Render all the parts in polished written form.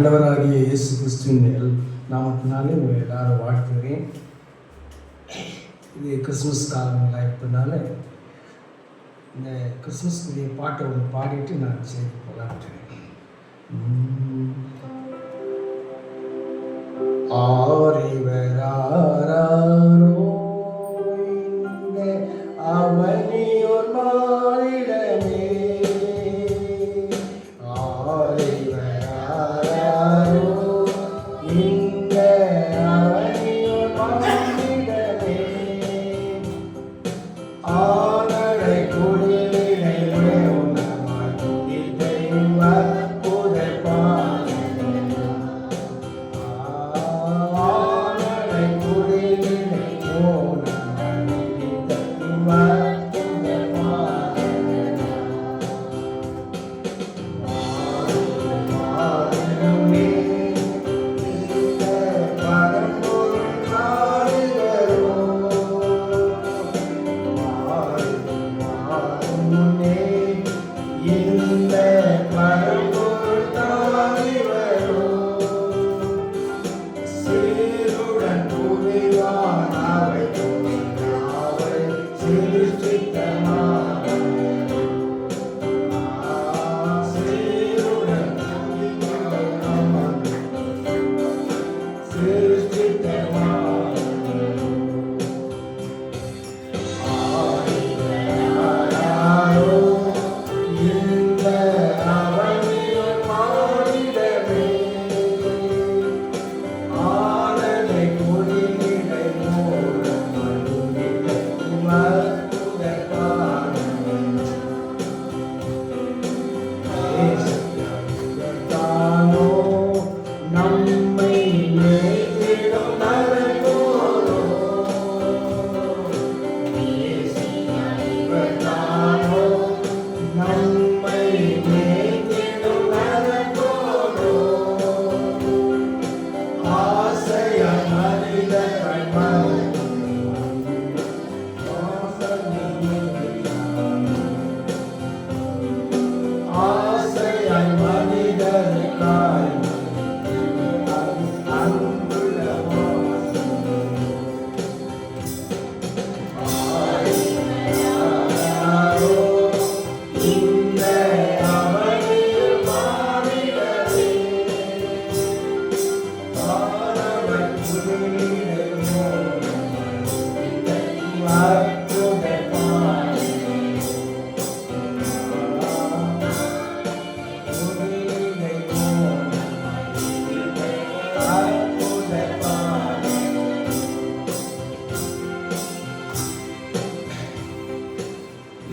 ஆண்டவராகிய இயேசு கிறிஸ்துவின் நாமத்தினாலே உங்களை எல்லாரும் வாழ்த்துகிறேன். இது கிறிஸ்மஸ் காலங்களாக இருப்பதுனால இந்த கிறிஸ்மஸ்க்குரிய பாட்டை ஒன்று பாடிட்டு நான் செய்து போகலான்றேன். ஆரிவராரோ இந்த அவனியோர் மாறிடமே, ஆரிவராரோ இந்த அவனியோர் மாறிடமே, ஆனடை குடிலை உணமாய் இதைவர்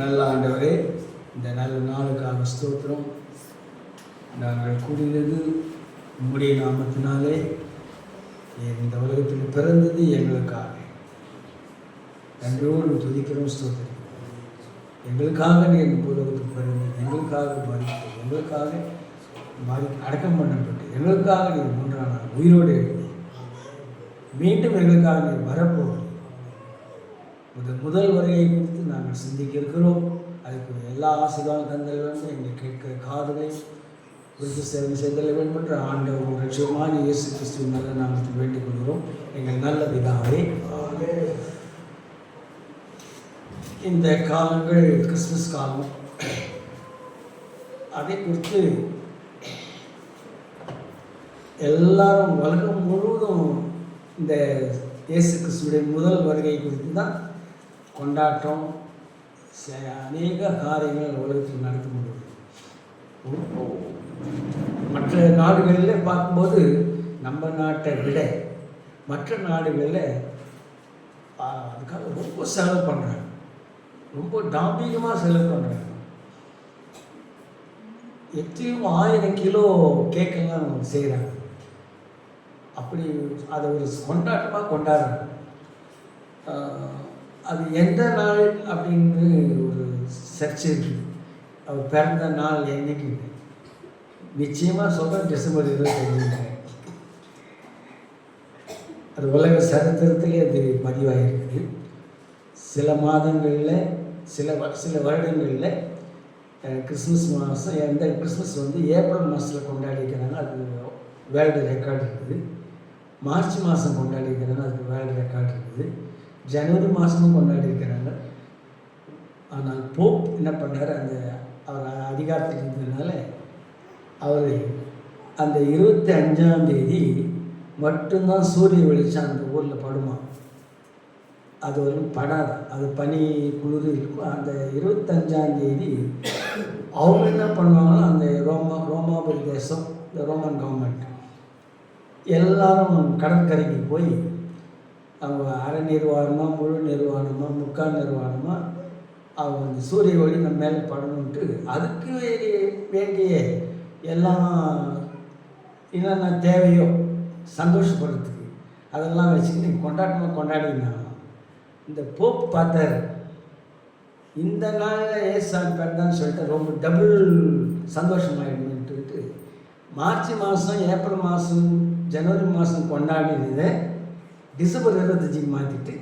நல்ல ஆண்டவரே, இந்த நல்ல நாளுக்கான ஸ்தோத்திரம். நாங்கள் கூடியது உம்முடைய நாமத்தினாலே. இந்த உலகத்தில் பிறந்தது எங்களுக்காக. நன்றியோடு துதிக்கிறோம், ஸ்தோத்திரம். எங்களுக்காக நீர் உலகத்தில் பிறந்தது, எங்களுக்காக பாதித்தது, எங்களுக்காக அடக்கம் பண்ணப்பட்டு, எங்களுக்காக நீர் மூன்றாம் நாள் உயிரோடு எழுதி மீண்டும் எங்களுக்காக நீர் வரப்போவது முதல் வருகையை குறித்து நாங்கள் சிந்திக்க இருக்கிறோம். அதுக்குரிய எல்லா ஆசீர்வாத தந்தல் வேண்டும். எங்களை கேட்கிற காதுகளை குறித்து சேவை செய்தல் வேண்டும் என்று ஆண்டவர் லட்சியமான இயேசு கிறிஸ்துவின் நல்ல நாமத்தில் வேண்டிக் கொள்கிறோம். எங்கள் நல்ல பிதாவே, இந்த காலங்கள் கிறிஸ்துமஸ் காலம், அதை குறித்து எல்லாரும் உலகம் முழுவதும் இந்த இயேசு கிறிஸ்துவுடைய முதல் வருகை குறித்து தான் கொண்டாட்டம், அநேக காரியங்கள் உலகத்தில் நடத்த முடியும். மற்ற நாடுகளில் பார்க்கும்போது நம்ம நாட்டை விட மற்ற நாடுகளில் அதுக்காக ரொம்ப செலவு பண்ணுறாங்க, ரொம்ப டாம்பிகமாக செலவு பண்ணுறாங்க. எத்தனையும் 1000 கிலோ கேக்கெல்லாம் செய்கிறாங்க. அப்படி அதை ஒரு கொண்டாட்டமாக கொண்டாடுறாங்க. அது எந்த நாள் அப்படின்னு ஒரு சர்ச்சை இருக்குது. அவர் பிறந்த நாள் என்னைக்கு நிச்சயமாக சொல்கிறேன், டிசம்பர் 25. அது உலக சரித்திரத்திலே அது பதிவாகிருக்குது. சில மாதங்களில் சில வருடங்களில் கிறிஸ்மஸ் மாதம், எந்த கிறிஸ்மஸ் வந்து ஏப்ரல் மாதத்தில் கொண்டாடிக்கிறாங்க. அது வேர்ல்டு ரெக்கார்டு இருக்குது. மார்ச் மாதம் கொண்டாடி இருக்கிறாங்க, அதுக்கு வேர்ல்டு ரெக்கார்டு இருக்குது. ஜனவரி மாதமும் கொண்டாடி இருக்கிறாங்க. ஆனால் போப் என்ன பண்ணார், அந்த அவர் அதிகாரத்தில் இருந்ததுனால அவர் அந்த 25ஆம் தேதி மட்டும்தான் சூரிய வெளிச்சம் அந்த ஊரில் படுமா. அது வரைக்கும் படாது, அது பனி குளிர் இருக்கும். அந்த 25ஆம் தேதி அவங்க என்ன பண்ணுவாங்கன்னா, அந்த ரோமாபுரி தேசம், இந்த ரோமன் கவர்மெண்ட் எல்லாரும் கடற்கரைக்கு போய் அவங்க அரை நிர்வாணமாக, முழு நிர்வாணமாக, முக்கால் நிர்வாணமாக அவங்க அந்த சூரிய ஒளி நம்ம மேலே படணுன்ட்டு அதுக்கு வேண்டிய எல்லாம் என்னென்ன தேவையோ சந்தோஷப்படுறதுக்கு அதெல்லாம் வச்சுக்கிட்டு கொண்டாட்டமாக கொண்டாடினாங்க. இந்த போப் பார்த்தார், இந்த நாளில் ஏசாமி பிறந்தான்னு சொல்லிட்டு ரொம்ப டபுள் சந்தோஷமாயிடுன்ட்டு மார்ச் மாதம், ஏப்ரல் மாதம், ஜனவரி மாதம் கொண்டாடினதை டிசம்பர் 25க்கு மாற்றிட்டு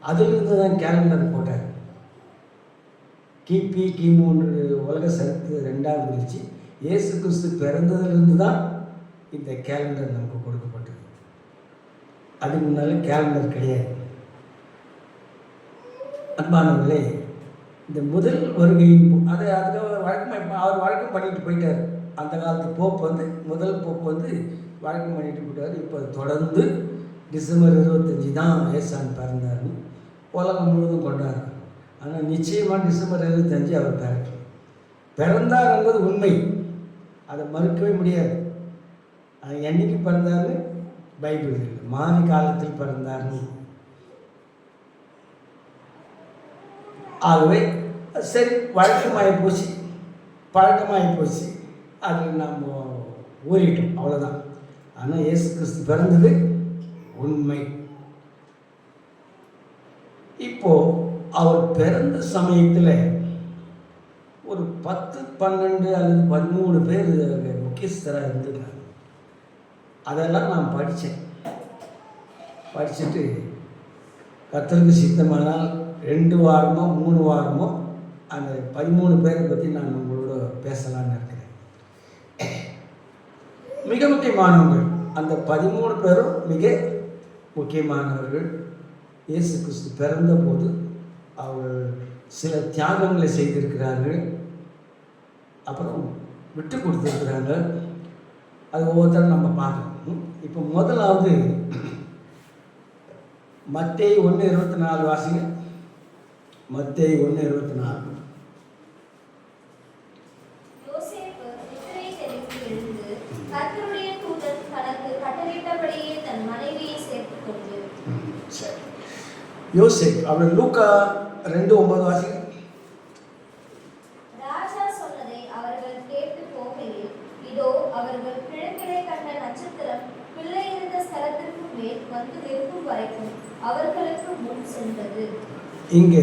அதிலிருந்து தான் கேலண்டர் போட்டார். கிபி கிமு உலக சரித்திர 2ஆவது இருந்துச்சு. இயேசு கிறிஸ்து பிறந்ததுலேருந்து தான் இந்த கேலண்டர் நமக்கு கொடுக்கப்பட்டது. அதுக்கு முன்னாலே கேலண்டர் கிடையாது. அன்பானவர்களே, இந்த முதல் வருகையின் அதுக்காக வழக்கமாக அவர் வழக்கம் பண்ணிட்டு போயிட்டார். அந்த காலத்து போப் முதல் போப் வழக்கம் பண்ணிட்டு போயிட்டார். இப்போ தொடர்ந்து டிசம்பர் 25 தான் ஏசாமி பிறந்தார்னு உலகம் முழுவதும் கொண்டாடுறாங்க. ஆனால் நிச்சயமாக டிசம்பர் 25 அவர் பிறந்தார் என்பது உண்மை, அதை மறுக்கவே முடியாது. என்னைக்கு பிறந்தார்னு பைபிள் இல்லை, மாறி காலத்தில் பிறந்தார்னு. ஆகவே சரி, பழக்கமாகி போச்சு, அதில் நாம் ஊறிட்டோம், அவ்வளோதான். ஆனால் இயேசு கிறிஸ்து பிறந்தது உண்மை. இப்போது அவர் பிறந்த சமயத்தில் ஒரு 10, 12 அல்லது 13 பேர் முக்கியஸ்தராக இருந்திருக்காங்க. அதெல்லாம் நான் படிச்சுட்டு கர்த்தருக்கு சித்தமானால் 2 வாரமோ 3 வாரமோ அந்த 13 பேரை பற்றி நான் உங்களோட பேசலான்னு இருக்கிறேன். மிக முக்கியமானவர்கள் அந்த 13 பேரும் மிக முக்கியமானவர்கள். இயேசு கிறிஸ்து பிறந்த போது அவர்கள் சில தியாகங்களை செய்திருக்கிறார்கள், அப்புறம் விட்டு கொடுத்துருக்குறாங்க. அது ஒவ்வொருத்தரும் நம்ம பார்க்கணும். இப்போ முதலாவது மத்தேயு 1:24 வாசிங்க. மத்தேயு 1:24. யோசேப் அவர் லூக்கா 2:9 வாசிங்க. ராஜா சொன்னதை அவர்கள் கேட்டு போகையில், இதோ அவர்கள் கிழக்கிலே கண்ட நட்சத்திரம் பிள்ளை இருந்த ஸ்தலத்திற்கு மேல் வந்து நிற்கும் வரைக்கும் அவர்களுக்கு முன் சென்றது. இங்கே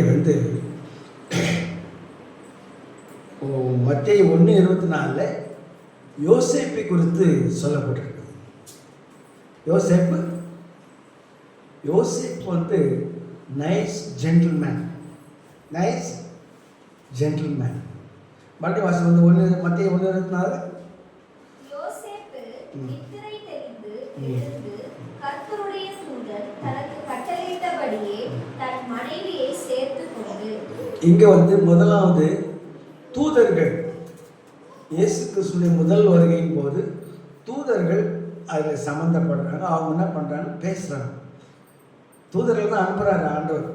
மத்தேயு 1:24 யோசேப்பை குறித்து சொல்லப்பட்டிருக்கு. யோசேப் நைஸ் ஜென்டில்மேன். மறுபடியும் வாசி மத்தேயு 1:24. யோசேப்பு நித்திரை தெளிந்து எழுந்து கர்த்தருடைய தூதன் தனக்கு கட்டளையிட்டபடியே தன் மனைவியை சேர்த்துக் கொண்டு. இங்க முதலாவது தூதர்கள், இயேசு கிறிஸ்துவின் முதல் வருகையின் போது தூதர்கள் அதில் சம்மந்தப்படுறாங்க. அவங்க என்ன பண்ணுறாங்க, பேசுகிறாங்க. தூதர்கள் தான் அனுப்புகிறாங்க ஆண்டவர்.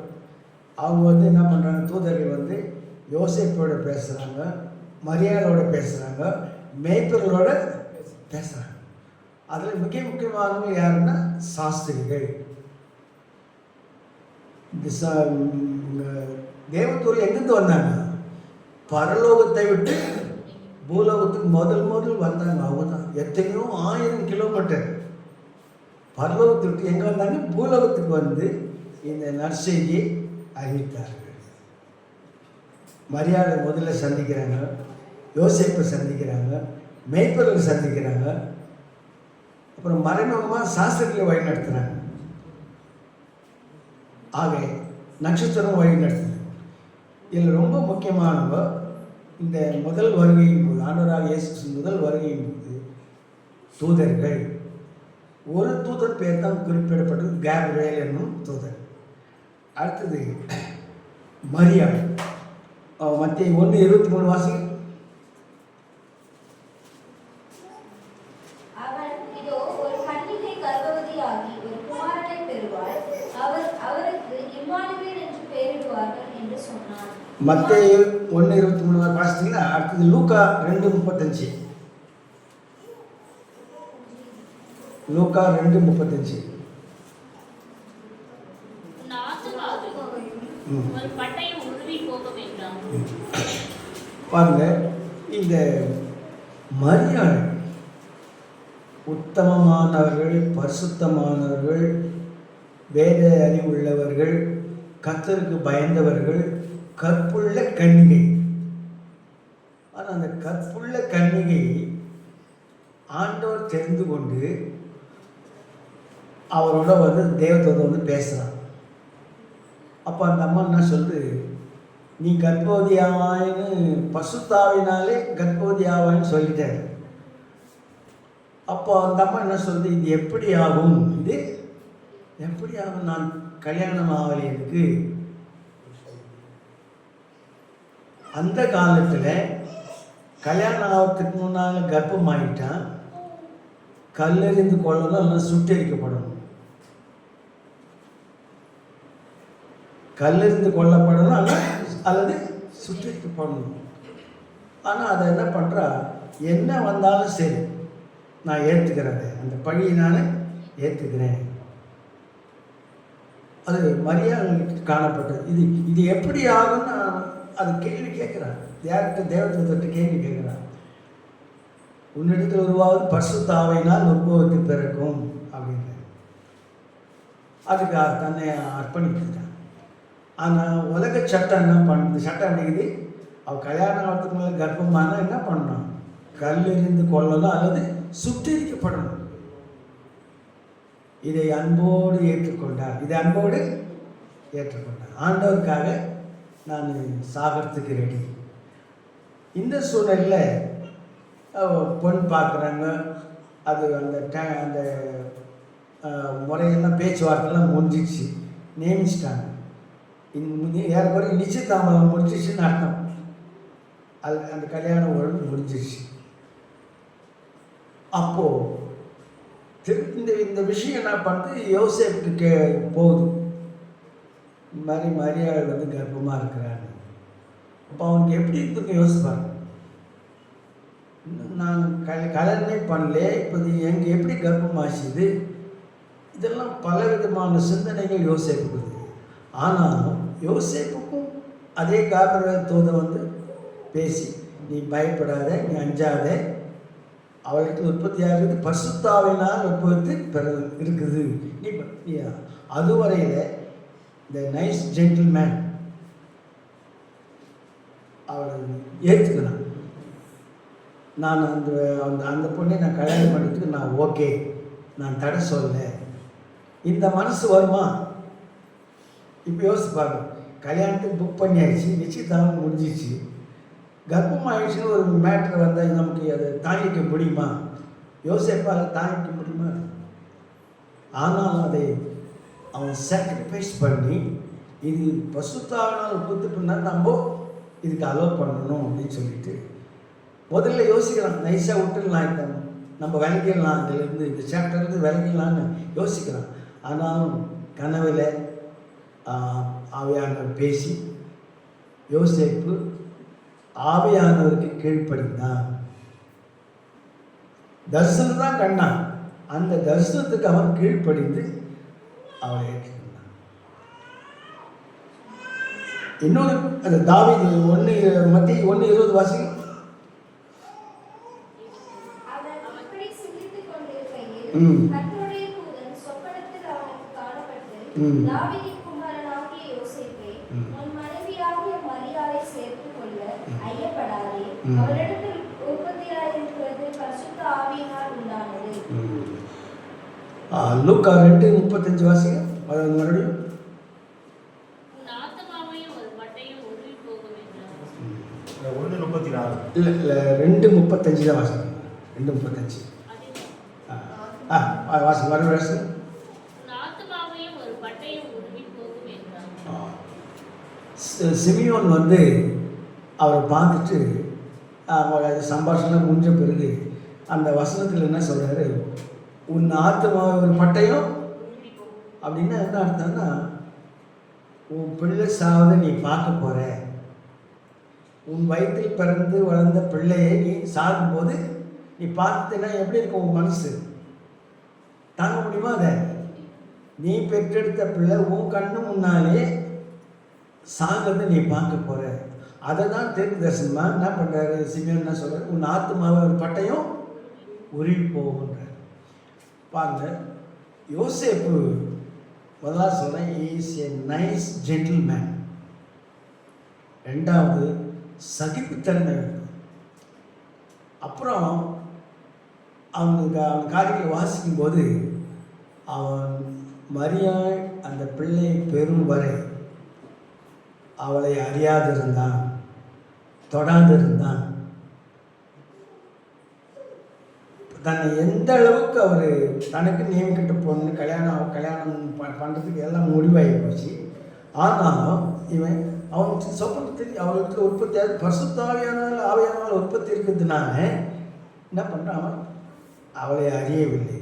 அவங்க என்ன பண்ணுறாங்க, தூதர்கள் யோசேப்போட பேசுகிறாங்க, மரியாதையோட பேசுகிறாங்க, மேய்ப்பர்களோட பேசுகிறாங்க. அதில் மிக முக்கியமானவங்க யாருன்னா சாஸ்திரிகள். தேவதூதர்கள் எங்கேருந்து வந்தாங்க? பரலோகத்தை விட்டு பூலோகத்துக்கு முதல் வந்தாங்க. அவங்க தான் எத்தனையோ 1000 கிலோமீட்டர் பரலோகத்தை விட்டு எங்கே வந்தாங்க? பூலோகத்துக்கு இந்த நற்செய்தியை அறிவித்தார்கள். மரியாதை முதல்ல சந்திக்கிறாங்க, யோசேப்பை சந்திக்கிறாங்க, மேய்ப்பர்களை சந்திக்கிறாங்க, அப்புறம் மறைமுகமாக சாஸ்திரங்களை வழி நடத்துகிறாங்க. ஆக நட்சத்திரம் வழி நடத்துது. இதில் ரொம்ப முக்கியமானவங்க இந்த முதல் வருகையின் போது, ஆண்டவராக இயேசு முதல் வருகையின் போது தூதர்கள். ஒரு தூதர் பேர் தான் குறிப்பிடப்பட்டது, கேப்ரியேல் என்னும் தூதர். அடுத்தது மரியாள். மத்திய 1:23 வாசிங்க. அவன் இதோ ஒரு கன்னிகை கர்ப்பவதியாகி ஒரு குமாரனை பெறுவாள், அவருக்கு இம்மானுவேல் என்று பெயரிடுவார்கள் என்று சொன்னான். மத்திய 1:23 வாசித்தீங்களா? அடுத்தது லூக்கா 2:35. லூக்கா 2:35. பாருங்க, இந்த மரியாள் உத்தமமானவர்கள், பரிசுத்தமானவர்கள், வேத அறிவுள்ளவர்கள், கர்த்தருக்கு பயந்தவர்கள், கற்புள்ள கன்னிகை. ஆனால் அந்த கற்புள்ள கன்னிகை ஆண்டவர் தெரிந்து கொண்டு அவரோட தேவதூதன் பேசுகிறான். அப்போ அந்த அம்மா என்ன சொல்லுது, நீ கர்ப்பவதியாவாயின்னு பசுத்தாவினாலே கர்ப்பவதியாவான்னு சொல்லிட்டாரு. அப்போ அந்த அம்மா என்ன சொல்லுது, இது எப்படி ஆகும், இது எப்படி ஆகும், நான் கல்யாணம் ஆகலை எனக்கு. அந்த காலத்தில் கல்யாணம் ஆகிறதுக்கு முன்னால் கர்ப்பம் ஆகிட்டான், கல்லெறிந்து கொள்ளணும், அல்லது சுட்டெரிக்கப்படணும். கல்லெறிந்து கொல்லப்படணும் அல்லது சுட்டெரிக்கப்படணும். ஆனால் அதை என்ன பண்ணுறா, என்ன வந்தாலும் சரி நான் ஏற்றுக்கிறேன், அந்த பழியை நான் ஏற்றுக்கிறேன். அது மரியாதைக்கு காணப்பட்டது. இது எப்படி ஆகும்னு அது கேள்வி கேட்குறான். யார்கிட்ட? தேவதூதர்கிட்ட கேள்வி கேட்குறான். உன்னிடத்தில் உருவாவது பரிசுத்த ஆவியினால் உற்பத்தி பிறக்கும் அப்படின்னு. அதுக்கு தன்னை அர்ப்பணித்துட்டான். ஆனால் உலக சட்டம் என்ன பண்ணுது? சட்டம் அப்படிங்குது, அவள் கல்யாணம் ஆகிறதுக்கு மேலே கர்ப்பமான என்ன பண்ணணும், கல்லெறிந்து கொள்ளலாம் அல்லது சுட்டெரிக்கப்படணும். இதை அன்போடு ஏற்றுக்கொண்டார். இதை அன்போடு ஏற்றுக்கொண்டார். ஆண்டவருக்காக நான் சாகிறதுக்கு ரெடி. இந்த சூழலில் பொண்ணு பார்க்குறாங்க. அது அந்த முறையெல்லாம் பேச்சுவார்த்தைலாம் முடிஞ்சிடுச்சு, நியமிச்சிட்டாங்க. ஏறக்குறைய நிச்சயதாமதம் முடிஞ்சிடுச்சுன்னு அர்த்தம். அது அந்த கல்யாணம் ஒழுங்கு முடிஞ்சிடுச்சு. அப்போது இந்த விஷயம் என்ன பண்ணுறது, யோசேப்புக்கு போகுது. இந்த மாதிரி மரியாள் கர்ப்பமாக இருக்கிறாங்க. அப்போ அவனுக்கு எப்படி இருக்குன்னு யோசிப்பாங்க. நான் கல்யாணமே பண்ணல, இப்போ எங்கே எப்படி கர்ப்பமாச்சுது? இதெல்லாம் பலவிதமான சிந்தனைகள் யோசேப்புக்குது. ஆனாலும் யோசேப்புக்கும் அதே காபிரியேல் தூதன் பேசி, நீ பயப்படாத, நீ அஞ்சாத, அவளுக்கு உற்பத்தி ஆகுது பரிசுத்த ஆவியினால் உற்பத்தி இருக்குது. நீ அதுவரையில் இந்த நைஸ் ஜென்டில்மேன் அவளை ஏற்றுக்கணும். நான் அந்த பொண்ணை நான் கல்யாணம் பண்ணிட்டு நான் ஓகே, நான் தடை சொல்லலை. இந்த மனசு வருமா? இப்போ யோசிப்பாங்க. கல்யாணத்துக்கு புக் பண்ணியாச்சு, நிச்சயதாமம் முடிஞ்சிச்சு, கர்ப்பம் ஆயிடுச்சுன்னு ஒரு மேட்ரு வந்தால் நமக்கு அதை தாங்கிக்க முடியுமா? யோசிப்பால் தாங்கிக்க முடியுமா? ஆனால் அதை அவன் சாக்ரிஃபைஸ் பண்ணி, இது பசுத்தாவினால் கொடுத்துட்டுனா நம்ம இதுக்கு அலோவ் பண்ணணும் அப்படின்னு சொல்லிட்டு முதல்ல யோசிக்கிறான். நைஸாக விட்டுடலாம், நம்ம விளங்கிடலாம், இதுலேருந்து இந்த சாப்டர்லேருந்து விளங்கிடலான்னு யோசிக்கிறான். ஆனாலும் கனவில் ஆவியானவர் பேசி யோசேப்பு ஆவியானவருக்கு கீழ்ப்படிந்தான். தரிசனம் தான் கண்டான். அந்த தரிசனத்துக்கு அவன் கீழ்ப்படிந்து அவளை ஏற்றுக்கொண்டான். இன்னொரு அந்த தாவீது மத்திய 1:20 வாசிங்க. லூக்கா 2:35 வாசிங்க. அதாவது மறுபடியும் 1:34 இல்லை 2:35 தான் வாசிங்க. 2:35. வாசி மறுபடியும் உன் ஆத்துமாவையும் ஒரு பட்டயம் உருவி போகும் என்றார். சிமியோன் வந்து அவரை பார்த்துட்டு சம்பாஷணம் முடிஞ்ச பிறகு அந்த வசனத்தில் என்ன சொல்கிறாரு, உன் ஆத்துமாவை ஒரு பட்டயம் அப்படின்னா என்ன அர்த்தம்னா, உன் பிள்ளை சாவதை நீ பார்க்க போகிற, உன் வயிற்றில் பிறந்து வளர்ந்த பிள்ளையை நீ சாகும்போது நீ பார்த்தீங்கன்னா எப்படி இருக்கும் உன் மனசு? தாங்க முடியுமா? அதை நீ பெற்றெடுத்த பிள்ளை உன் கண்ணு முன்னாலே சாகிறத நீ பார்க்க போகிற. அதை தான் தீர்க்க தரிசனமாக என்ன பண்ணுறாரு சிமியோன் என்ன சொல்கிறார், உன் ஆத்துமாவை ஒரு பட்டயம் உருவி போகுன்றார். பாருங்க, யோசேப்பு முதலாவது சொல்கிறேன், இஸ் ஏ நைஸ் ஜென்டில்மேன். ரெண்டாவது சகிப்புத்தன்மை. அப்புறம் அவன் காரியங்களை வாசிக்கும்போது அவன் மரியாள் அந்த பிள்ளை பெறும் வரை அவளை அறியாதிருந்தான், தொடாதிருந்தான். தன்னை எந்த அளவுக்கு அவர் தனக்கு நியமிக்கிட்ட பொண்ணு கல்யாணம் பண்ணுறதுக்கு எல்லாம் முடிவாகி போச்சு. ஆனாலும் இவன் அவனுக்கு சொப்பனத்தில் அவளுக்கு உற்பத்தி பரிசுத்த ஆவியானால் உற்பத்தி இருக்கிறதுனால என்ன பண்ணுறான், அவன் அவளை அறியவில்லை.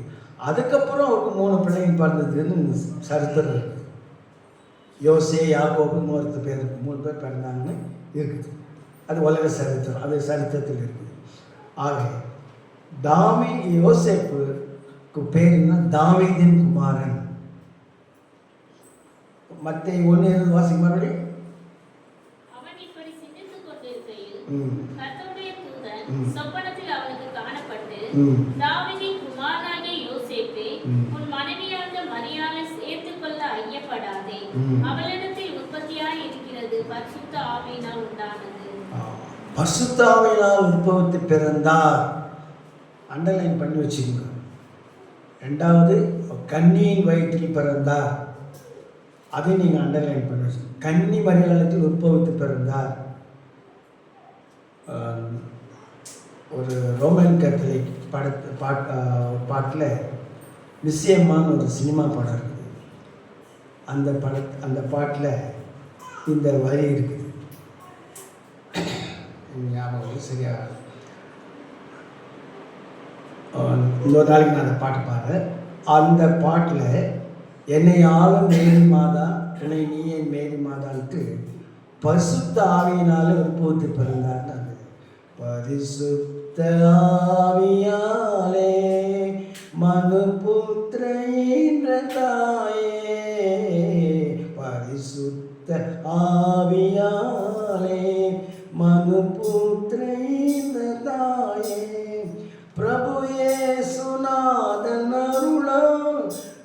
அதுக்கப்புறம் அவருக்கு 3 பிள்ளைங்க பிறந்ததுன்னு சரித்திரம் இருக்குது. யோசே, யாக்கோபு, 3 பேர் பிறந்தாங்கன்னு இருக்குது. அது உலக சரித்திரம், அது சரித்திரத்தில் இருக்குது. ஆக யோசேப்புக்கு பேர் என்ன, தாவீதின் குமாரன். மத்தேயு 1:20 வாசிக்க மறுபடியும். அவன் இப்படி சிந்தித்துக் கொண்டிருக்கையில் கர்த்தருடைய தூதன் சொப்பனத்தில் அவனுக்கு காணப்பட்டு, தாவீதின் குமாரனாகிய யோசேப்பே, உன் மனைவியாகிய மரியாளை சேர்த்துக் கொள்ள ஐயப்படாதே, அவளிடத்தில் உற்பத்தியாய் இருக்கிறது பரிசுத்த ஆவியினால் உண்டானது. பரிசுத்த ஆவியினால் உற்பத்தி பிறந்தார். அண்டர்லைன் பண்ணி வச்சுக்கோங்க. ரெண்டாவது, கன்னியின் வயிற்றில் பிறந்தார். அதை நீங்கள் அண்டர்லைன் பண்ணி வச்சுக்கோங்க. கன்னி மரியாளத்தில் உற்பவித்து பிறந்தார். ஒரு ரோமன் கேத்தலிக் பாட்டில் நிச்சயமான ஒரு சினிமா படம் இருக்குது. அந்த பாட்டில் இந்த வரி இருக்குது, ஞாபகம் சரியா, இன்னொரு நாளைக்கு நான் அந்த பாட்டு பாடுறேன். அந்த பாட்டில் என்னை ஆளும் மேரி மாதா, என்னை நீயே மேரி மாதான்ட்டு பரிசுத்த ஆவியினால உற்பத்தி பிறந்தார்னு அது. பரிசுத்த ஆவியாலே மனுபுத்திர தாயே, பரிசுத்த ஆவியாலே மனுபுத்திர தாயே, பிரபு இயேசுநாதன் அருளால்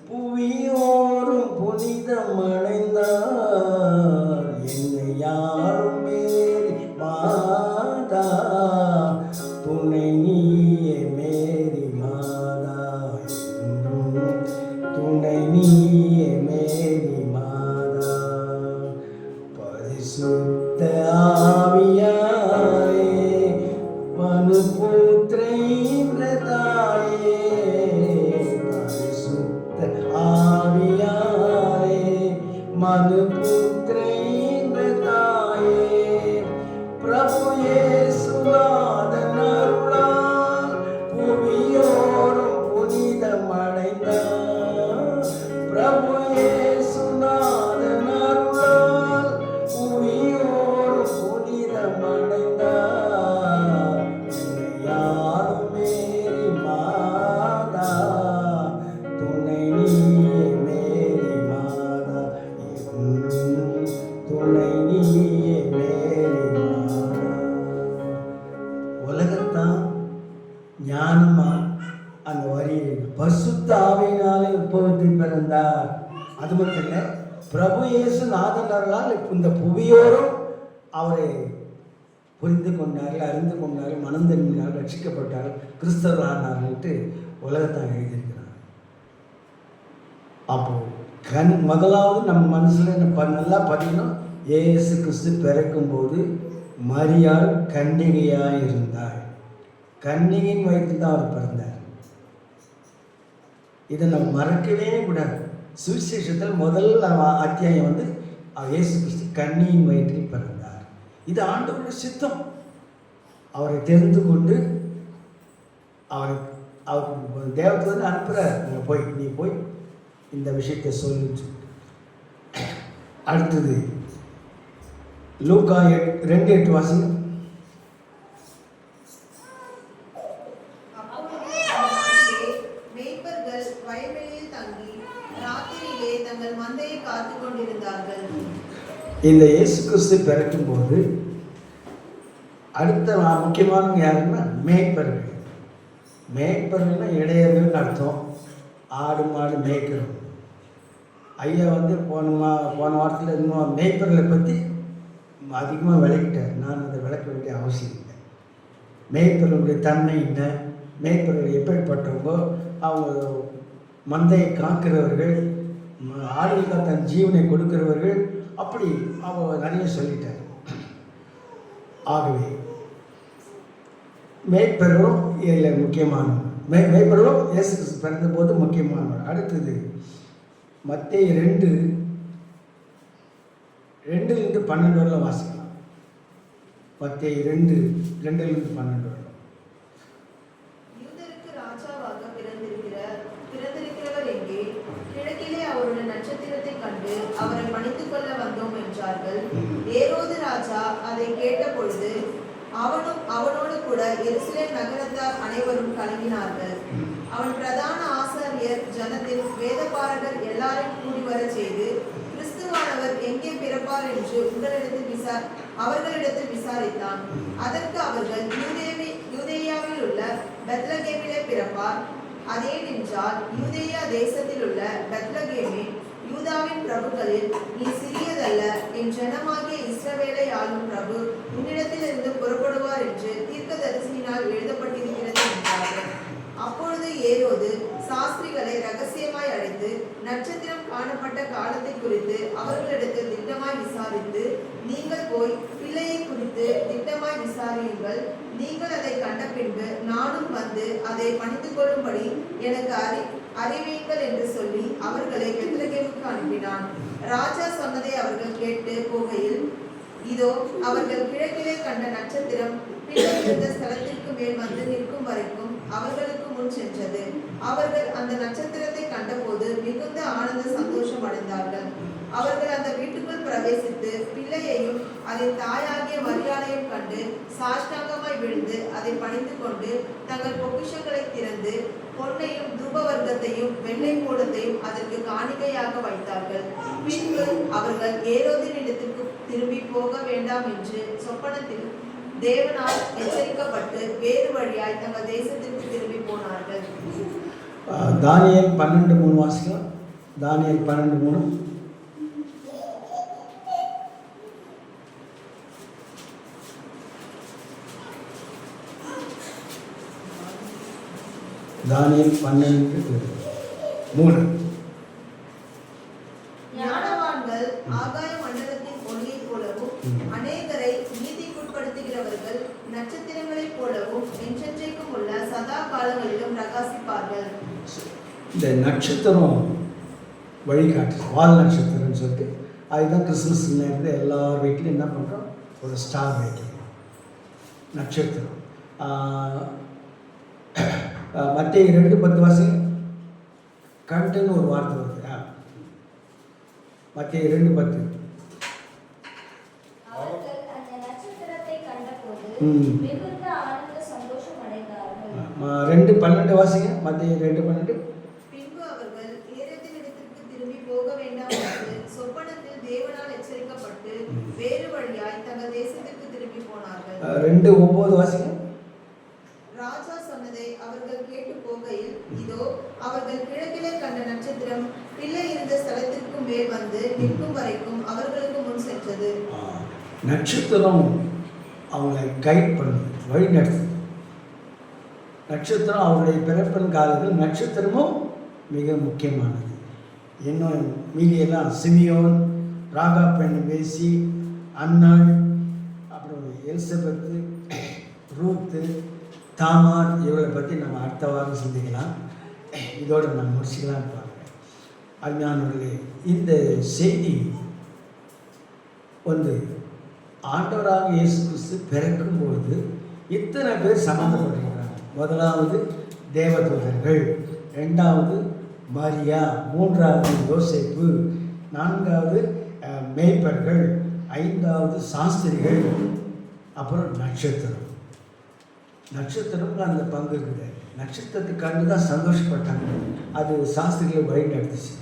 புவியோரும் புனிதம் அடைந்தார். என்னை யாரும் மேரி மாதா, துணை நீயே மேரி மாதா, துணை நீயே மேரி மாதா, பரிசுத்த ஆவியாலே மனுபுத்திர தாயே, பரிசுத்த ஆவியாலே மனுபுத்திர தாயே, பிரபு இயேசுநாதன் அருளால் புவியோரும் புனிதம் அடைந்தார். பிரபு இயேசுநாதன் அருளால் புவியோரும் புனிதம் அடைந்தார். யாரும் மேரி மாதா, துணை நீயே மேரி மாதா, துணை நீயே மேரி மாதா. உலகத்தான் ஞானமா அந்த வரி பரிசுத்த ஆவியினாலே உற்பத்தி பிறந்தார். அது மட்டும் இல்லை, பிரபு இயேசு நாதனர்களால் இந்த புவியோரும் அவரை புரிந்து கொண்டார்கள், அறிந்து கொண்டார்கள், மனம் திரும்பினார்கள், ரட்சிக்கப்பட்டார்கள், கிறிஸ்தவர்கள் ஆனார்கள்ட்டு உலகத்தான் எழுதியிருக்கிறார். அப்போது முதலாவது நம்ம மனசில் நல்லா பதிக்கணும், இயேசு கிறிஸ்து பிறக்கும்போது மரியாள் கன்னிகையாக இருந்தார். கன்னிகையின் வயிற்றில் தான் அவர் பிறந்தார். இதை நம்ம மறக்கவே கூடாது. சுவிசேஷத்தில் முதல் அத்தியாயம் வந்து இயேசு கிறிஸ்து கன்னியின் வயிற்றில் பிறந்தார். இது ஆண்டவருடைய சித்தம். அவரை தெரிந்து கொண்டு அவர் தேவத்தை அனுப்புகிறார். நீ போய் இந்த விஷயத்தை சொல்லு. அடுத்தது லூக்கா 2:8 வாசிங்க. மேய்ப்பர்கள் வயல்வெளியில் தங்கி ராத்திரியிலே தங்கள் மந்தையை காத்து கொண்டிருந்தார்கள். இந்த இயேசு கிறிஸ்து பிறக்கும் போது அடுத்த முக்கியமானவங்க யாருன்னா மேய்ப்பர்கள். மேய்ப்பர்கள்னா இடையர்கள்னு அர்த்தம். ஆடு மாடு மேய்க்கிறோம். ஐயா வந்து போன வாரத்தில் இன்னும் மேய்ப்பர்களை பற்றி அதிகமாக விளக்கிட்டார். நான் அதை விளக்க வேண்டிய அவசியம் இல்லை. மேய்ப்பர்களுடைய தன்மை என்ன, மேய்ப்பர்கள் எப்படிப்பட்டவங்க, அவங்க மந்தையை காக்கிறவர்கள், ஆடுகளுக்கு தன் ஜீவனை கொடுக்கிறவர்கள், அப்படி அவங்க நிறைய சொல்லிட்டார். ஆகவே மேய்ப்பர்களும் இதில் முக்கியமானவர். மேய்ப்பர்களும் இயேசு கிறிஸ்து பிறந்தபோது முக்கியமானவர். அடுத்தது மத்தேயு 2:2-12 வரல வாசிக்கலாம். மத்தேயு 2:2-12 வரல. யூதருக்கு ராஜாவாக பிறந்திருக்கிறவர் எங்கே? கிழக்கிலே அவருடைய நட்சத்திரத்தை கண்டு அவரை பணித்துக் கொள்ள வந்தோம் என்றார்கள். ஏரோது ராஜா அதை கேட்ட பொழுது அவனோடு கூட எருசலேம் நகரத்தார் அனைவரும் கலங்கினார்கள். அவன் பிரதான ஆசாரியர் ஜனத்தில் வேதபாரகர் எல்லாரையும் கூடி வர செய்து, கிறிஸ்துவானவர் எங்கே பிறப்பார் என்று அவர்களிடத்தில் விசாரித்தான். அதற்கு அவர்கள், யூதேயாவில் உள்ள பெத்லகேமிலே பிறப்பார். அதேனென்றால் யூதேயா தேசத்தில் உள்ள பெத்லகேமே யூதாவின் பிரபுக்களில் நீ சிறியதல்ல, என் ஜனமாகிய இஸ்ரவேலை ஆளும் பிரபு உன்னிடத்திலிருந்து புறப்படுவார் என்று தீர்க்கதரிசியினால் எழுதப்பட்டிருக்கிறது என்றார்கள். அப்பொழுது ஏரோது சாஸ்திரிகளை ரகசியமாய் அழைத்து நட்சத்திரம் காணப்பட்ட காலத்தை குறித்து அவர்களிடத்தில் திட்டமாய் விசாரித்து, நீங்கள் போய் பிள்ளையை குறித்து திட்டமாய் விசாரியுங்கள். நீங்கள் அதை கண்ட பின்பு நானும் வந்து அதை பணித்துக் கொள்ளும்படி எனக்கு அறிவியுங்கள் என்று சொல்லி அவர்களை பெத்லகேமுக்கு அனுப்பினான். ராஜா சொன்னதை அவர்கள் கேட்டு போகையில், இதோ அவர்கள் கிழக்கிலே கண்ட நட்சத்திரம் பிள்ளை இருந்த ஸ்தலத்திற்கு மேல் வந்து நிற்கும் வரைக்கும் அவர்களுக்கு முன் சென்றது. அவர்கள் அந்த நட்சத்திரத்தை கண்டபோது மிகுந்த ஆனந்த சந்தோஷம் அடைந்தார்கள். அவர்கள் அந்த வீட்டுக்குள் பிரவேசித்து பிள்ளையையும் அதன் தாயாகிய மரியாதையும் கண்டு சாஷ்டாங்கமாய் விழுந்து அதை பணிந்து கொண்டு தங்கள் பொக்கிஷங்களை திறந்து பொன்னையும் தூபவர்க்கத்தையும் வெள்ளை மூலத்தையும் அதற்கு காணிக்கையாக வைத்தார்கள். பின்பு அவர்கள் ஏரோதின் இடத்திற்கு திரும்பி போக வேண்டாம் என்று சொப்பனத்தில் தேவனால் எச்சரிக்கப்பட்டு வேறு வழியாய் தங்கள் தேசத்திற்கு திரும்பி போனார்கள். தானியேல் 12:3 வாசிக்கலாம். தானியேல் 12:3. தானியேல் 12:3. ஞானவான்கள் ஆகாய மண்டலத்தின் ஒளியைப் போலவும் அநேகரை நீதிக்குட்படுத்துகிறவர்கள் நட்சத்திரங்களைப் போலவும் என்றென்றைக்கும் உள்ள சதா காலங்களிலும் பிரகாசிப்பார்கள். இந்த நட்சத்திரம் வழிகாட்டு, வால் நட்சத்திரம்னு சொல்லிட்டு அதுதான் கிறிஸ்துமஸ் நேரத்தில் எல்லார் வீட்லையும் என்ன பண்ணுறோம், ஒரு ஸ்டார் வைக்கிறோம், நட்சத்திரம். மத்தேயு 2:10 வாசிங்க. கண்டுன்னு ஒரு வார்த்தை வருது. மத்தேயு 2:10. அவர்கள் அந்த நட்சத்திரத்தை கண்டபோது மிகுந்த ஆனந்த சந்தோஷம் அடைந்தார்கள். 2:12 வாசிங்க. மத்தேயு 2:12. பின்பு அவர்கள் ஏரோதின் இடத்திற்கு திரும்பி போக வேண்டாம் என்று சொப்பனத்தில் தேவனால் எச்சரிக்கப்பட்டு வேறு வழியாய் தங்கள் தேசத்திற்கு திரும்பி போனார்கள். 2:9 வாசிங்க. ராஜா சொன்னதை அவர்கள் கேட்டு போகையில், இதோ அவர்கள் கிழக்கிலே கண்ட நட்சத்திரம் பிள்ளை இருந்த ஸ்தலத்திற்கு மேல் வந்து நிற்கும் வரைக்கும் அவர்களுக்கு முன் சென்றது. நட்சத்திரம் அவங்களை கைட் பண்ணுது, வழி நடத்துது. நட்சத்திரம் அவருடைய பிறப்பின் காலத்தில் நட்சத்திரமும் மிக முக்கியமானது. இன்னும் மீதியெல்லாம் சிமியோன், ராகா பெண் வேசி, அன்னாள், அப்புறம் எலிசபெத்து, ரூத்து, தாமார், இவர்களை பற்றி நம்ம அடுத்த வாரம் சிந்திக்கலாம். இதோடு நான் முடிச்சுக்கலான்னு பார்க்குறேன். அருமையானவர்களே, இந்த செய்தி ஆண்டவராக இயேசு கிறிஸ்து பிறக்கும்பொழுது இத்தனை பேர் சம்மந்தப்பட்டிருக்கிறாங்க. முதலாவது தேவதூதர்கள், ரெண்டாவது மரியா, மூன்றாவது யோசேப்பு, நான்காவது மேய்ப்பர்கள், ஐந்தாவது சாஸ்திரிகள், அப்புறம் நட்சத்திரம். நட்சத்திரம்னு அந்த பங்கு இருக்குது. நட்சத்திரத்தை கண்டு தான் சந்தோஷப்பட்டாங்க. அது சாஸ்திரிகளை வழி நடத்துச்சு.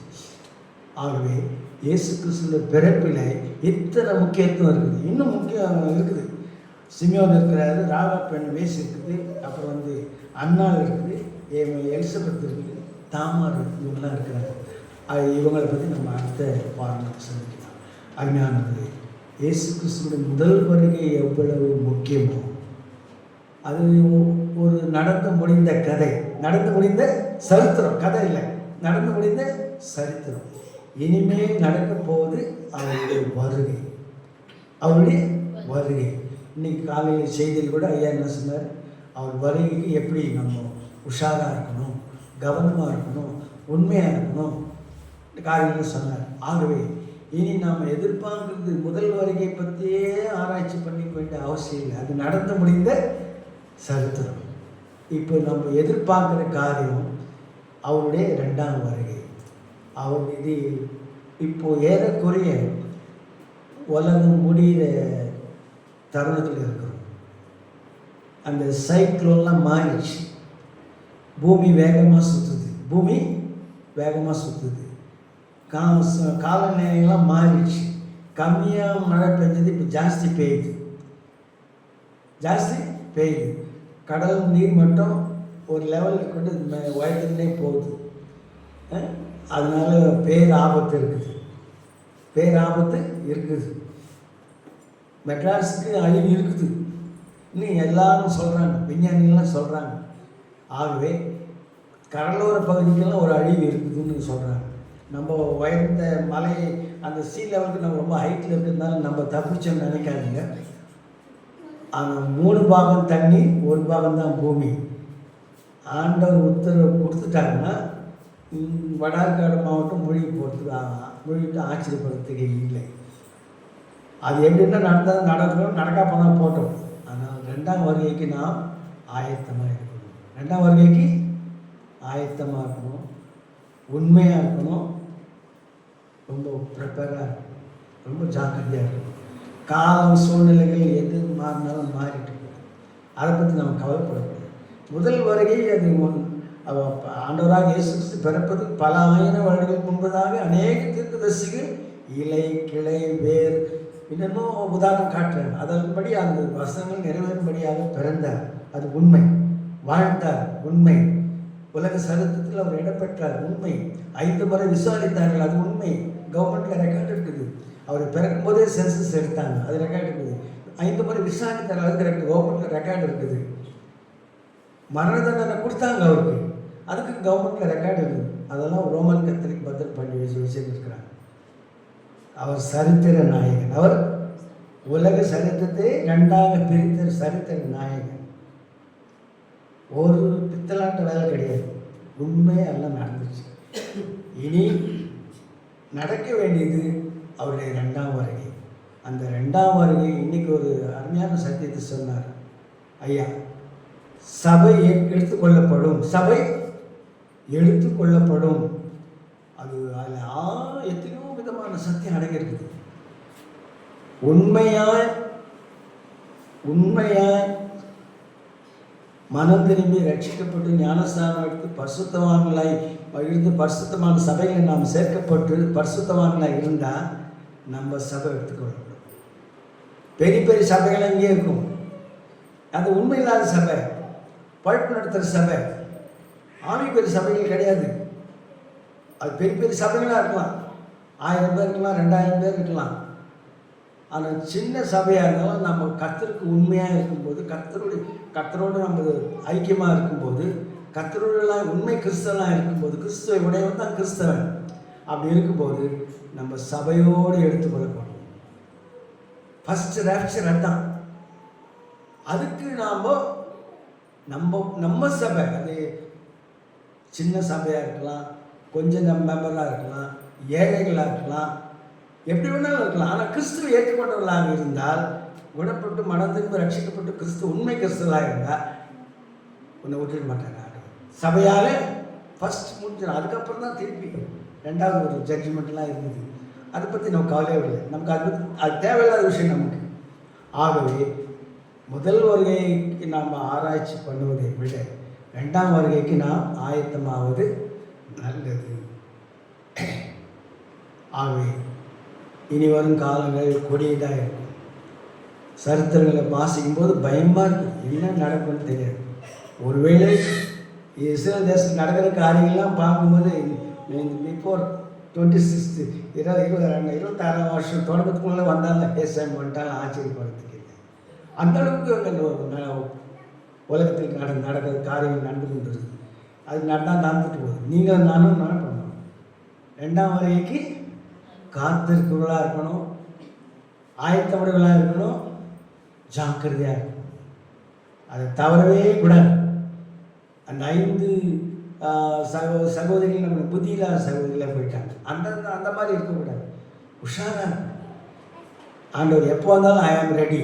ஆகவே இயேசு கிறிஸ்துவின் பிறப்பில் இத்தனை முக்கியத்துவம் இருக்குது. இன்னும் முக்கியம் இருக்குது. சிமியோன் இருக்கிறாரு, ராகா பெண் மேஸ் இருக்குது, அப்புறம் அன்னாள் இருக்குது, எலிசபெத் இருக்குது, தாமார் இவங்கெல்லாம் இருக்கிறாங்க. இவங்களை பற்றி நம்ம அடுத்த பாடம் சந்திக்கலாம். அருமையானது, இயேசு கிறிஸ்துவின் முதல் வருகை எவ்வளவு முக்கியமோ அது ஒரு நடந்து முடிந்த கதை, நடந்து முடிந்த சரித்திரம். கதை இல்லை, நடந்து முடிந்த சரித்திரம். இனிமேல் நடக்க போவது அவருடைய வருகை, அவருடைய வருகை. இன்னைக்கு காலையில் செய்தியில் கூட ஐயா என்ன சொன்னார், அவர் வருகைக்கு எப்படி நம்ம உஷாராக இருக்கணும், கவனமாக இருக்கணும், உண்மையாக இருக்கணும் காரியங்கள் சொன்னார். ஆகவே இனி நாம் எதிர்பார்க்கிறது முதல் வருகை பற்றியே ஆராய்ச்சி பண்ணிக்க வேண்டிய அவசியம் இல்லை. அது நடந்து முடிந்த சரித்திரம். இப்போ நம்ம எதிர்பார்க்குற காரியம் அவருடைய 2ஆம் வருகை. அவர் இது இப்போது ஏறக்குறைய உலகம் முடிகிற தருணத்தில் இருக்கிறோம். அந்த சைக்ளோன்லாம் மாறிடுச்சு. பூமி வேகமாக சுற்றுது. காலநிலையெல்லாம் மாறிடுச்சு. கம்மியாக மழை பெஞ்சது இப்போ ஜாஸ்தி பெய்யுது. கடல் நீர் மட்டும் ஒரு லெவலுக்கு கொண்டு உயர்ந்துட்டே போகுது. அதனால பேராபத்து இருக்குது. மெட்ராஸுக்கு அழிவு இருக்குது. இன்னும் எல்லாரும் சொல்கிறாங்க, விஞ்ஞானிகள்லாம் சொல்கிறாங்க. ஆகவே கடலோர பகுதிக்கெல்லாம் ஒரு அழிவு இருக்குதுன்னு சொல்கிறாங்க. நம்ம உயர்ந்த மலை அந்த சீ லெவலுக்கு நம்ம ரொம்ப ஹைட்டில் இருக்கிறதுனால நம்ம தப்பிச்சோன்னு நினைக்காதீங்க. ஆனால் 3 பாகம் தண்ணி, 1 பாகம் தான் பூமி. ஆண்டவர் உத்தரவு கொடுத்துட்டாங்கன்னா வடார்காடு மாவட்டம் மூழ்கிட்டு ஆச்சரியப்படுறதுக்கு இல்லை. அது எப்படின்னா நடக்கணும், நடக்கா போனால் போட்டோம். ஆனால் 2ஆம் வருகைக்கு நாம் ஆயத்தமாக இருக்கணும். 2ஆம் வருகைக்கு ஆயத்தமாக இருக்கணும், உண்மையாக இருக்கணும், ரொம்ப ப்ரிப்பேராக இருக்கணும், ரொம்ப ஜாக்கிரதையாக இருக்கணும். காலம் சூழ்நிலைகள் எது மாறினாலும் மாறிட்டு போகும். அதை பற்றி நம்ம கவலைப்படக்கூடாது. முதல் வருகை அது ஆண்டவராக இயேசு கிறிஸ்து பிறப்பதுக்கு பல 1000 வருடங்களுக்கு முன்பதாக அநேக தீர்க்கதரிசிகள் இலை, கிளை, வேர் இன்னமும் உதாரணம் காட்டுறாங்க. அதன்படி அந்த வசனங்கள் நிறைவேறும்படியாக பிறந்தார். அது உண்மை. வாழ்ந்தார், உண்மை. உலக சரித்திரத்தில் அவர் இடம்பெற்றார், உண்மை. 5 முறை விசாரித்தார்கள், அது உண்மை. கவர்மெண்ட்டில் ரெக்கார்டு இருக்குது. அவர் பிறக்கும் போதே சென்சஸ் எடுத்தாங்க, அது ரெக்கார்டு இருக்குது. 5 முறை விசாரித்தார்கள், அதுக்கு கவர்மெண்ட்டில் ரெக்கார்டு இருக்குது. மரண தண்டனை கொடுத்தாங்க அவருக்கு, அதுக்கு கவர்மெண்ட்டில் ரெக்கார்டு இருக்குது. அதெல்லாம் ரோமன் கத்தோலிக் பத்திரம் பண்ணி வச்சுருக்கிறாங்க. அவர் சரித்திர நாயகன். அவர் உலக சரித்திரத்தை 2ஆக பிரித்த சரித்திர நாயகன். ஒரு பித்தலாட்ட வேலை கிடையாது, உண்மையெல்லாம் நடந்துச்சு. இனி நடக்க வேண்டியது அவருடைய 2ஆம் வருகை. அந்த 2ஆம் வருகை இன்னைக்கு ஒரு அருமையான சத்தியத்தை சொன்னார் ஐயா. சபை எடுத்துக்கொள்ளப்படும், அது அதில் எத்தனையோ விதமான சத்தியம் அடங்கியிருக்குது. உண்மையாய் மனம் திரும்பி ரட்சிக்கப்பட்டு ஞானஸ்தானம் எடுத்து பரிசுத்தவான்களாய் இருந்து பரிசுத்தமான சபைகளை நாம் சேர்க்கப்பட்டு பரிசுத்தவான்களாக இருந்தால் நம்ம சபை எடுத்துக்கொள்ளப்படும். பெரிய பெரிய சபைகள் அங்கே இருக்கும். அது உண்மை இல்லாத சபை, பழப்பு நடத்துகிற சபை, ஆவிக்குரிய சபைகள் கிடையாது. அது பெரிய பெரிய சபைகளாக இருக்கலாம், 1000 பேர் இருக்கலாம், 2000 பேர் இருக்கலாம். ஆனால் சின்ன சபையாக இருந்தாலும் நம்ம கர்த்தருக்கு உண்மையாக இருக்கும்போது, கர்த்தரோடு நம்ம ஐக்கியமாக இருக்கும்போது, கர்த்தரோடலாம் உண்மை கிறிஸ்தவனாக இருக்கும்போது, கிறிஸ்துவை உடையவன் தான் கிறிஸ்தவன். அப்படி இருக்கும்போது நம்ம சபையோடு எடுத்துக்கொள்ளப்படும். ஃபஸ்ட்டு ரேப்சர் அதுதான். அதுக்கு நம்ம சபை, அது சின்ன சபையாக இருக்கலாம், கொஞ்சம் மெம்பராக இருக்கலாம், ஏழைகளாக இருக்கலாம், எப்படி வேணாலும் இருக்கலாம். ஆனால் கிறிஸ்துவை ஏற்றுக்கொண்டவர்களாக இருந்தால், குணப்பட்டு மனம் திரும்ப ரட்சிக்கப்பட்டு உண்மை கிறிஸ்துவலாக இருந்தால் உன்னை விட்டுட மாட்டாங்க. சபையால் ஃபஸ்ட் முடிஞ்சிடும். அதுக்கப்புறம் தான் திருப்பி ரெண்டாவது ஒரு ஜட்ஜ்மெண்ட்லாம் இருந்தது. அதை பற்றி நம்ம கவலையே இல்லை. நமக்கு அது தேவையில்லாத விஷயம் நமக்கு. ஆகவே முதல் வருகைக்கு நாம் ஆராய்ச்சி பண்ணுவதை விட ரெண்டாம் வருகைக்கு நாம் ஆயத்தமாவது நல்லது. ஆகவே இனி வரும் காலங்கள் கொடியதாக இருக்கும். சரித்திரங்களை வாசிக்கும்போது பயமாக இருக்குது, என்ன நடக்கும்னு தெரியாது. ஒருவேளை இஸ்ரேல் தேசத்தில் நடக்கிற காரியங்கள்லாம் பார்க்கும்போது பிஃபோர் 26ஆம் வருஷம் தொடக்கத்துக்குள்ளே வந்தாலும் ஏசாமி பண்ணிட்டாலும் ஆச்சரியப்படுறதுக்கு இல்லை. அந்த அளவுக்கு உலகத்தில் நடக்கிற காரியங்கள் நடந்து கொண்டு இருக்குது. அது நடந்தால் நடந்துட்டு போகுது. நீங்கள் நானும் நான் பண்ணணும். ரெண்டாம் வருகைக்கு காத்திருக்கிறவர்களாக இருக்கணும், ஆயத்தமுடையவர்களாக இருக்கணும், ஜாக்கிரதையாக இருக்கணும். அதை தவறவே கூடாது. அந்த 5 சகோதரிகள் நம்ம புத்தியில்லாத சகோதரிகளாக போயிட்டாங்க. அந்த மாதிரி இருக்கக்கூடாது. உஷாராக ஆண்டவர் எப்போ வந்தாலும் ஐ ஆம் ரெடி.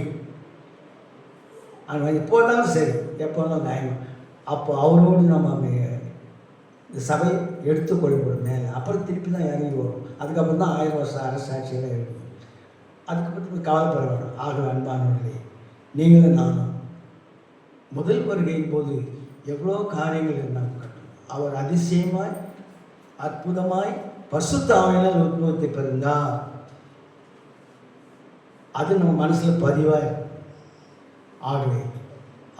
ஆனால் எப்போ வந்தாலும் சரி, எப்போ வந்தாலும் ஐயம். அப்போ அவரோடு நம்ம இந்த சபை எடுத்துக்கொள்ளப்படும் மேலே. அப்புறம் திருப்பி தான் இறங்கி வரும். அதுக்கப்புறம் தான் 1000 வருஷம் அரசாட்சியெல்லாம் இருக்குது. அதுக்கப்புறம் கவலைப்பட வேணும். ஆக அன்பானவர்களே, நீங்களும் நானும் முதல் வருகையின் போது எவ்வளோ காரியங்கள் இருந்தாங்க. அவர் அதிசயமாய் அற்புதமாய் பரிசுத்த ஆவியினால் உத்பவத்தை பெறுந்தார். அது நம்ம மனசில் பதிவாய். ஆகவே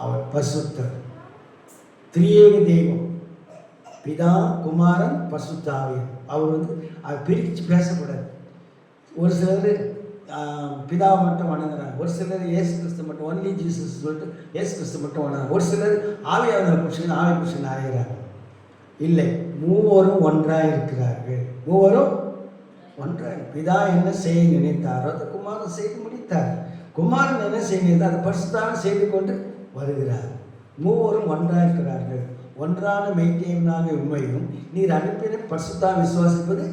அவர் பரிசுத்தர், திரியேக தெய்வம், பிதா குமாரன் பரிசுத்த ஆவி. அவர் அதை பிரித்து பேசக்கூடாது. ஒரு சிலர் பிதாவை மட்டும் வணங்குறாங்க, ஒரு சிலர் இயேசு கிறிஸ்து மட்டும் ஒன்லி ஜீசஸ் சொல்லிட்டு இயேசு கிறிஸ்து மட்டும் வணங்குறாங்க, ஒரு சிலர் ஆவியானவர் புருஷன் ஆவி புருஷன் ஆகிறாங்க. இல்லை, மூவரும் ஒன்றாக இருக்கிறார்கள். மூவரும் ஒன்றாக. பிதா என்ன செய்ய நினைத்தாரோ அதை குமாரன் செய்து முடித்தார். குமாரன் என்ன செய்ய நினைத்தார் அதை பரிசுத்தாக செய்து கொண்டு வருகிறார். மூவரும் ஒன்றாக இருக்கிறார்கள். ஒன்றான மெய்த்தேவனாக உண்மையும் நீர் அனுப்பின பரிசுத்தாக விசுவாசிப்பது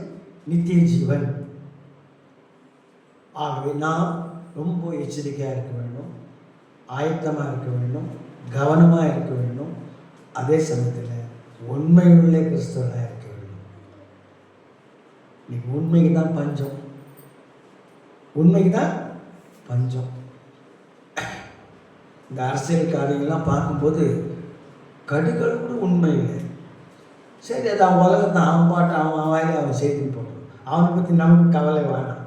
நித்திய ஜீவன். ஆகவே நாம் ரொம்ப எச்சரிக்கையாக இருக்க வேண்டும், ஆயத்தமாக இருக்க வேண்டும், கவனமாக இருக்க வேண்டும். அதே சமயத்தில் உண்மையுள்ள கிறிஸ்தவராக இருக்க வேண்டும். இன்னைக்கு உண்மைக்கு தான் பஞ்சம், உண்மைக்கு தான் பஞ்சம். இந்த அரசியல் காரியங்கள்லாம் பார்க்கும்போது கடுகள் கூட உண்மை இல்லை. சரி, அது அவன் உலகத்தை அவன் பாட்டு அவன் வாயிலே அவன் செய்து போட்டோம். அவனை பற்றி நமக்கு கவலை வேணாம்.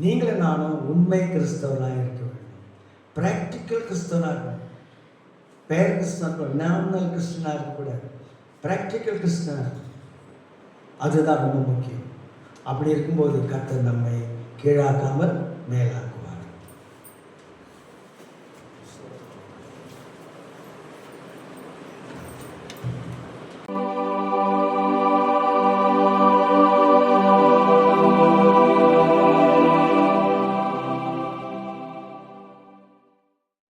நீங்களும் நானும் உண்மை கிறிஸ்தவனாக இருக்க வேண்டும். ப்ராக்டிக்கல் கிறிஸ்தவனாக இருக்கணும். பெயர் கிறிஸ்தவனாக இருக்கணும், நாமினல் கிறிஸ்தவனாக இருக்கக்கூடாது. ப்ராக்டிக்கல் கிறிஸ்தவனாக இருக்கணும். அதுதான் ரொம்ப முக்கியம். அப்படி இருக்கும்போது கர்த்தர் நம்மை கீழாக்காமல் மேலாக